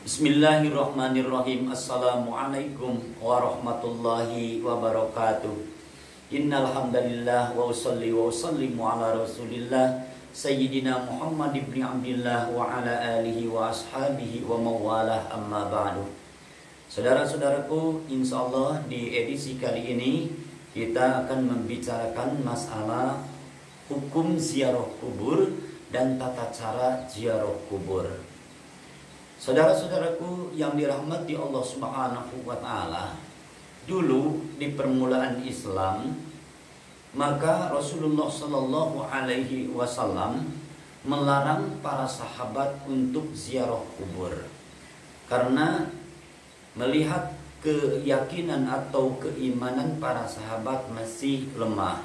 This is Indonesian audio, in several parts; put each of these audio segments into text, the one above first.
Bismillahirrahmanirrahim. Assalamualaikum warahmatullahi wabarakatuh. Innal hamdalillah wa usalli wa usallimu ala Rasulillah Sayyidina Muhammad ibn Abdillah wa ala alihi wa ashabihi wa mawalah, amma ba'du. Saudara-saudaraku, insyaallah di edisi kali ini kita akan membicarakan masalah hukum ziarah kubur dan tata cara ziarah kubur. Saudara-saudaraku yang dirahmati Allah Subhanahu wa taala, dulu di permulaan Islam, maka Rasulullah Shallallahu alaihi wasallam melarang para sahabat untuk ziarah kubur karena melihat keyakinan atau keimanan para sahabat masih lemah,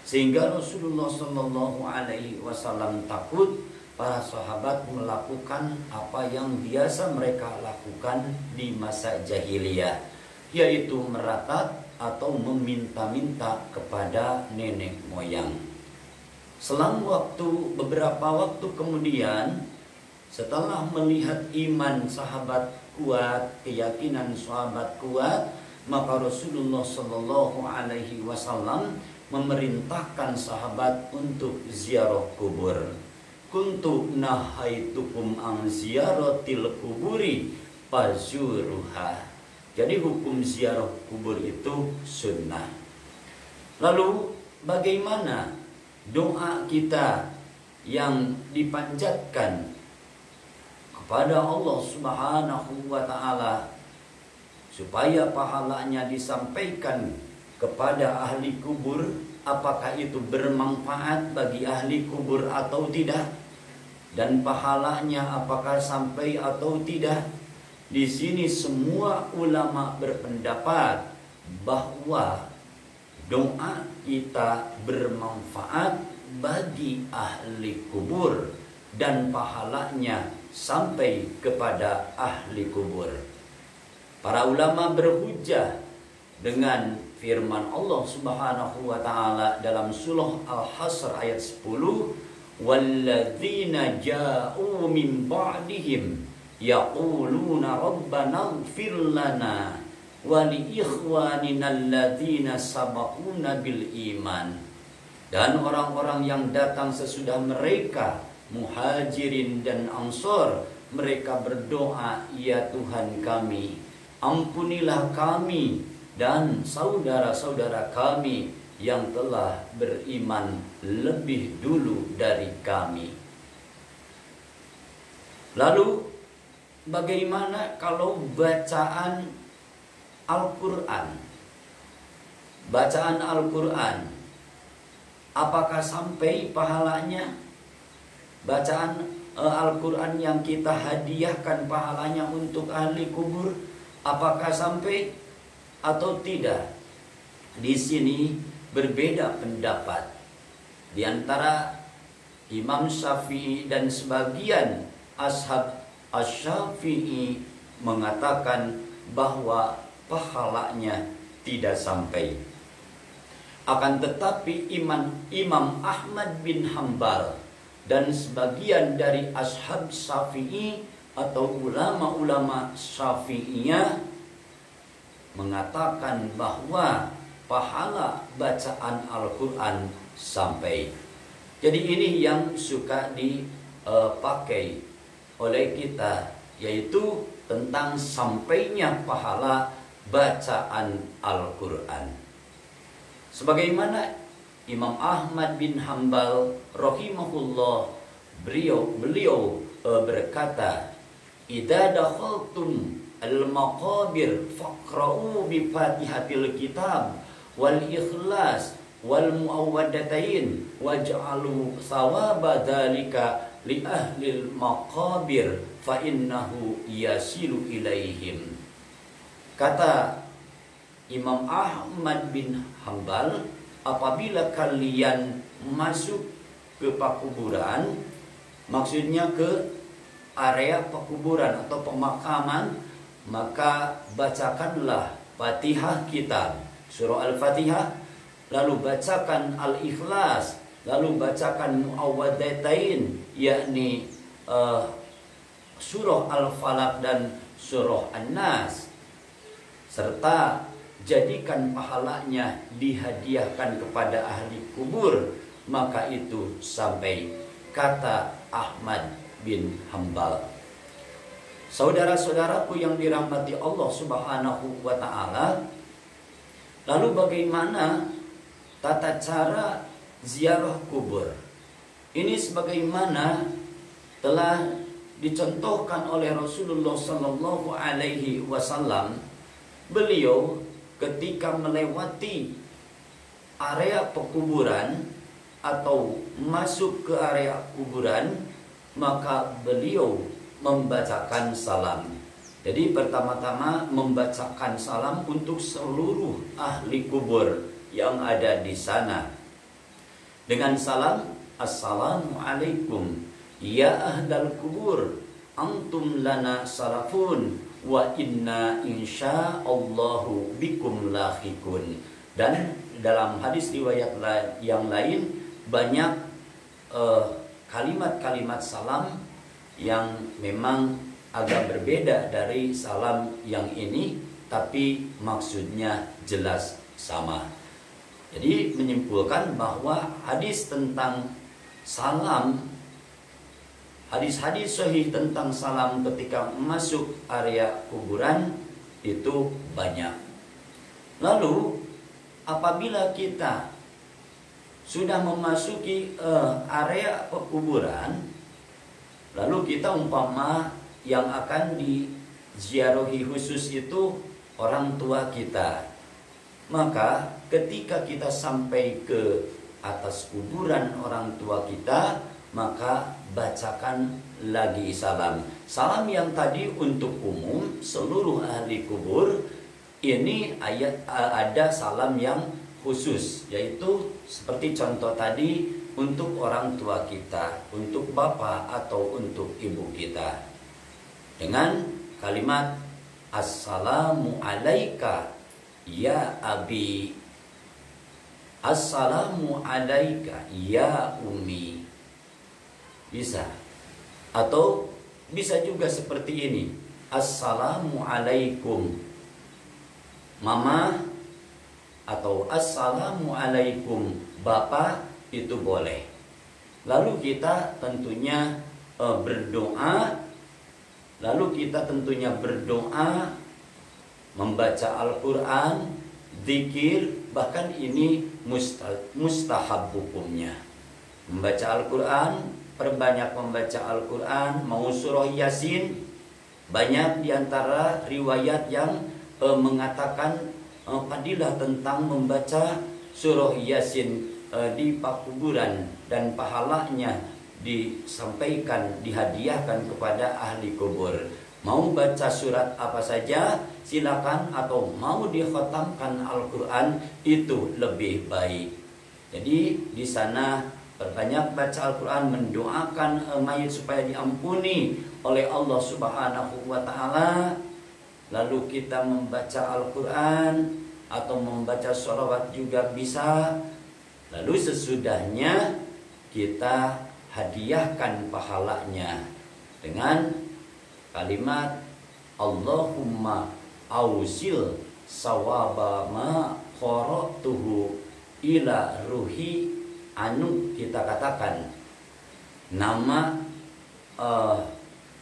sehingga Rasulullah Shallallahu alaihi wasallam takut para sahabat melakukan apa yang biasa mereka lakukan di masa jahiliyah, yaitu meratat atau meminta-minta kepada nenek moyang. Selang beberapa waktu kemudian, setelah melihat iman sahabat kuat, keyakinan sahabat kuat, maka Rasulullah Shallallahu alaihi wasallam memerintahkan sahabat untuk ziarah kubur. Kuntu nahaitukum an ziyaratil kuburi fazuruha. Jadi hukum ziarah kubur itu sunnah. Lalu bagaimana doa kita yang dipanjatkan kepada Allah Subhanahu wa taala supaya pahalanya disampaikan kepada ahli kubur? Apakah itu bermanfaat bagi ahli kubur atau tidak? Dan pahalanya apakah sampai atau tidak? Di sini semua ulama berpendapat bahwa doa kita bermanfaat bagi ahli kubur dan pahalanya sampai kepada ahli kubur. Para ulama berhujjah dengan firman Allah Subhanahu wa taala dalam surah Al-Hasr ayat 10, "Walladzina ja'u min ba'dihim yaquluna rabbana ighfir lana wa li ikhwanina alladzina sabaquna bil iman." Dan orang-orang yang datang sesudah mereka, Muhajirin dan Ansor, mereka berdoa, "Ya Tuhan kami, ampunilah kami dan saudara-saudara kami yang telah beriman lebih dulu dari kami." Lalu bagaimana kalau bacaan Al-Quran? Bacaan Al-Quran, apakah sampai pahalanya? Bacaan Al-Quran yang kita hadiahkan pahalanya untuk ahli kubur, apakah sampai atau tidak? Di sini berbeda pendapat di antara Imam Syafi'i dan sebagian ashab Asy-Syafi'i mengatakan bahwa pahalanya tidak sampai. Akan tetapi Imam Ahmad bin Hanbal dan sebagian dari ashab Syafi'i atau ulama-ulama Syafi'iyah mengatakan bahwa pahala bacaan Al-Quran sampai. Jadi ini yang suka dipakai oleh kita, yaitu tentang sampainya pahala bacaan Al-Quran. Sebagaimana Imam Ahmad bin Hanbal rahimahullah, beliau berkata, "Idza dakhaltum al-maqabir faqra'u bi fatihatil kitab wal ikhlas wal muawwadatain waj'alu thawaba dzalika li ahlil maqabir fa innahu yasilu ilaihim." Kata Imam Ahmad bin Hanbal, apabila kalian masuk ke pekuburan, maksudnya ke area pekuburan atau pemakaman, maka bacakanlah Fatihah kitab, surah Al-Fatihah, lalu bacakan Al-Ikhlas, lalu bacakan Muawwadatain, yakni surah Al-Falaq dan surah An-Nas, serta jadikan pahalanya dihadiahkan kepada ahli kubur, maka itu sampai kata Ahmad bin Hambal. Saudara-saudaraku yang dirahmati Allah Subhanahu wa taala, lalu bagaimana tata cara ziarah kubur? Ini sebagaimana telah dicontohkan oleh Rasulullah sallallahu alaihi wasallam. Beliau ketika melewati area pekuburan atau masuk ke area kuburan, maka beliau membacakan salam. Jadi pertama-tama membacakan salam untuk seluruh ahli kubur yang ada di sana. Dengan salam, Assalamualaikum ya ahlal kubur, antum lana salafun wa inna insyaallahu bikum lahiqun. Dan dalam hadis riwayat yang lain banyak kalimat-kalimat salam yang memang agak berbeda dari salam yang ini, tapi maksudnya jelas sama. Jadi menyimpulkan bahwa hadis tentang salam, hadis-hadis sahih tentang salam ketika masuk area kuburan itu banyak. Lalu apabila kita sudah memasuki area pekuburan, lalu kita umpama yang akan diziarahi khusus itu orang tua kita, maka ketika kita sampai ke atas kuburan orang tua kita, maka bacakan lagi salam. Salam yang tadi untuk umum seluruh ahli kubur, ini ada salam yang khusus, yaitu seperti contoh tadi untuk orang tua kita, untuk bapak atau untuk ibu kita, dengan kalimat Assalamu alaika ya abi, Assalamu alaika ya ummi. Bisa. Atau bisa juga seperti ini, Assalamu alaikum mama, atau Assalamu alaikum bapak, itu boleh. Lalu kita tentunya berdoa. Membaca Al-Quran, zikir, bahkan ini mustahab hukumnya. Membaca Al-Quran, perbanyak membaca Al-Quran, mau surah Yasin. Banyak diantara riwayat yang mengatakan fadilah tentang membaca surah Yasin di pakuburan, dan pahalanya disampaikan, dihadiahkan kepada ahli kubur. Mau baca surat apa saja silakan, atau mau dikhatamkan Al-Quran itu lebih baik. Jadi di sana perbanyak baca Al-Quran, mendoakan mayit supaya diampuni oleh Allah Subhanahu wa taala. Lalu kita membaca Al-Quran atau membaca sholawat juga bisa. Lalu sesudahnya kita hadiahkan pahalanya dengan kalimat Allahumma ausil sawaba ma qara'tuhu ila ruhi anu. Kita katakan nama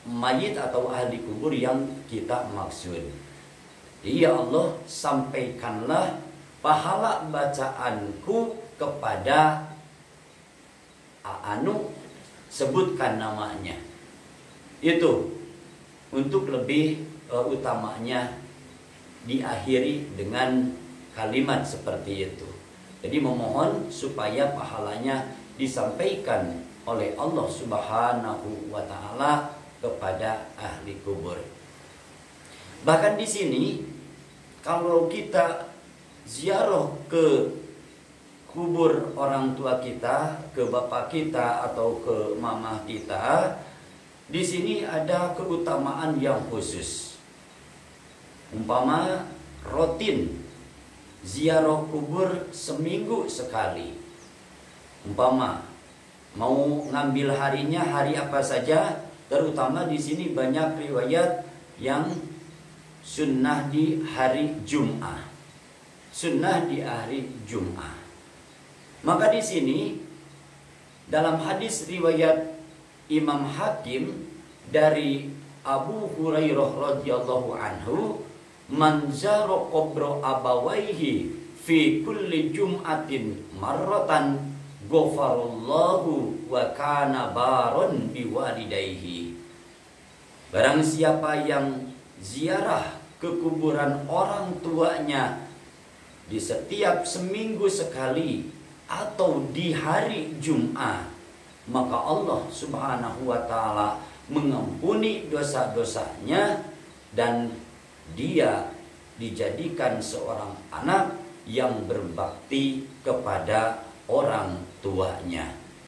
mayit atau ahli kubur yang kita maksud. Ya Allah, sampaikanlah pahala bacaanku kepada anu, sebutkan namanya. Itu untuk lebih utamanya diakhiri dengan kalimat seperti itu. Jadi memohon supaya pahalanya disampaikan oleh Allah Subhanahu wa taala kepada ahli kubur. Bahkan di sini kalau kita ziarah ke kubur orang tua kita, ke bapak kita atau ke mama kita, di sini ada keutamaan yang khusus. Umpama rutin ziarah kubur seminggu sekali. Umpama mau ngambil harinya hari apa saja, Terutama di sini banyak riwayat yang sunnah di hari Jum'ah. Sunnah di hari Jum'ah. Maka di sini dalam hadis riwayat Imam Hakim dari Abu Hurairah radhiyallahu anhu, man zara qabra abawaihi fi kulli jum'atin marratan ghafarallahu wa kana baron biwalidayhi. Barang siapa yang ziarah ke kuburan orang tuanya di setiap seminggu sekali atau di hari Jumat, maka Allah Subhanahu wa taala mengampuni dosa-dosanya dan dia dijadikan seorang anak yang berbakti kepada orang tuanya.